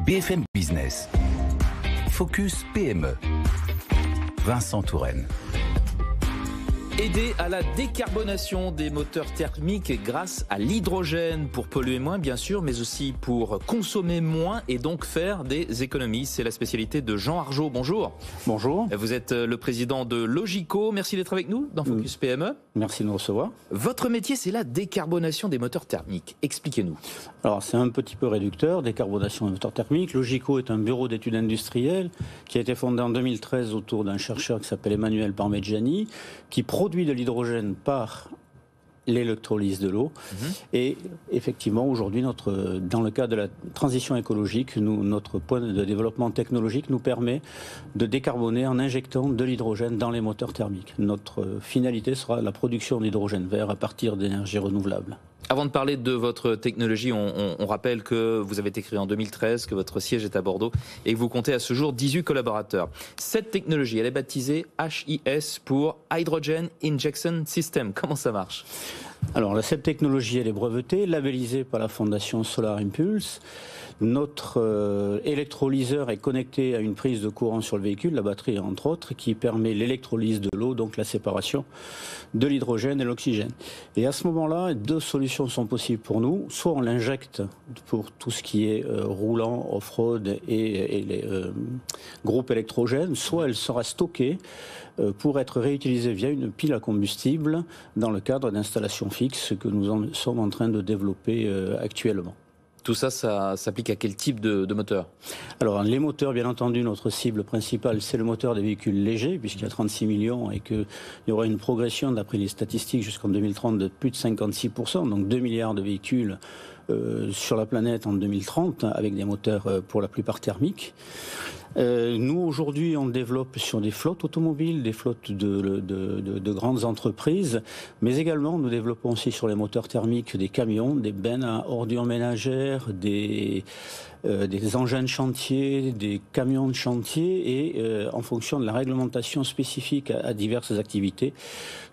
BFM Business. Focus PME. Vincent Touraine. Aider à la décarbonation des moteurs thermiques grâce à l'hydrogène pour polluer moins bien sûr, mais aussi pour consommer moins et donc faire des économies. C'est la spécialité de Jean Arjot. Bonjour. Bonjour. Vous êtes le président de Logico. Merci d'être avec nous dans Focus PME. Merci de nous recevoir. Votre métier, c'est la décarbonation des moteurs thermiques. Expliquez-nous. Alors c'est un petit peu réducteur, décarbonation des moteurs thermiques. Logico est un bureau d'études industrielles qui a été fondé en 2013 autour d'un chercheur qui s'appelle Emmanuel Parmigiani, qui produit de l'hydrogène par l'électrolyse de l'eau. Et effectivement, aujourd'hui, dans le cadre de la transition écologique, notre point de développement technologique nous permet de décarboner en injectant de l'hydrogène dans les moteurs thermiques. Notre finalité sera la production d'hydrogène vert à partir d'énergies renouvelables. Avant de parler de votre technologie, on rappelle que vous avez été créé en 2013, que votre siège est à Bordeaux et que vous comptez à ce jour 18 collaborateurs. Cette technologie, elle est baptisée HIS pour Hydrogen Injection System. Comment ça marche ? Alors, cette technologie, elle est brevetée, labellisée par la fondation Solar Impulse. Notre électrolyseur est connecté à une prise de courant sur le véhicule, la batterie entre autres, qui permet l'électrolyse de l'eau, donc la séparation de l'hydrogène et l'oxygène. Et à ce moment-là, deux solutions sont possibles pour nous. Soit on l'injecte pour tout ce qui est roulant, off-road et les groupes électrogènes, soit elle sera stockée pour être réutilisée via une pile à combustible dans le cadre d'installations fixes que nous sommes en train de développer actuellement. Tout ça, ça s'applique à quel type de moteur ? Alors, les moteurs, bien entendu, notre cible principale, c'est le moteur des véhicules légers, puisqu'il y a 36 millions et qu'il y aura une progression, d'après les statistiques, jusqu'en 2030 de plus de 56%, donc 2 milliards de véhicules sur la planète en 2030, avec des moteurs pour la plupart thermiques. Nous, aujourd'hui, on développe sur des flottes automobiles, des flottes de grandes entreprises, mais également, nous développons aussi sur les moteurs thermiques des camions, des bennes à ordures ménagères, des engins de chantier, des camions de chantier et en fonction de la réglementation spécifique à diverses activités,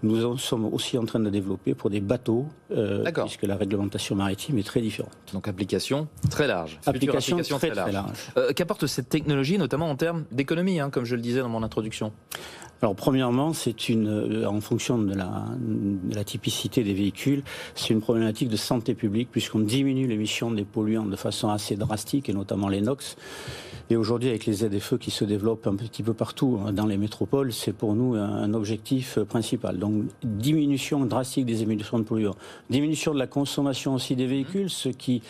nous sommes aussi en train de développer pour des bateaux, puisque la réglementation maritime est très différente. Donc application très large. Application très large. Qu'apporte cette technologie, notamment en termes d'économie, comme je le disais dans mon introduction ? Alors premièrement, c'est en fonction de la typicité des véhicules, c'est une problématique de santé publique puisqu'on diminue l'émission des polluants de façon assez drastique et notamment les NOx. Et aujourd'hui, avec les ZFE qui se développent un petit peu partout dans les métropoles, c'est pour nous un objectif principal. Donc diminution drastique des émissions de polluants, diminution de la consommation aussi des véhicules, ce qui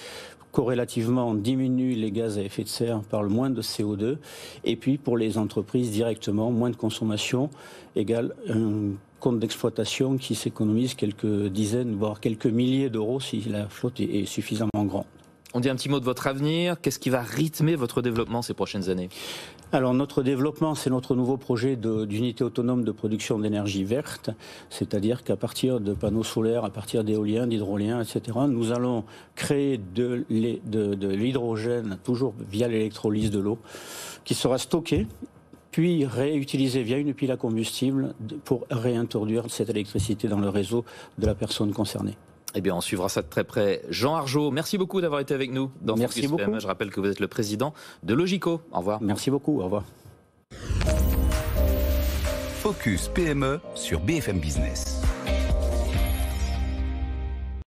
corrélativement diminue les gaz à effet de serre par le moins de CO2. Et puis pour les entreprises directement, moins de consommation égale un compte d'exploitation qui s'économise quelques dizaines, voire quelques milliers d'euros si la flotte est suffisamment grande. On dit un petit mot de votre avenir. Qu'est-ce qui va rythmer votre développement ces prochaines années ? Alors notre développement, c'est notre nouveau projet d'unité autonome de production d'énergie verte, c'est-à-dire qu'à partir de panneaux solaires, à partir d'éoliens, d'hydroliens, etc., nous allons créer de l'hydrogène, toujours via l'électrolyse de l'eau, qui sera stocké, puis réutilisé via une pile à combustible pour réintroduire cette électricité dans le réseau de la personne concernée. Eh bien, on suivra ça de très près. Jean Arjot, merci beaucoup d'avoir été avec nous dans Focus PME. Je rappelle que vous êtes le président de Logico. Au revoir. Merci beaucoup. Au revoir. Focus PME sur BFM Business.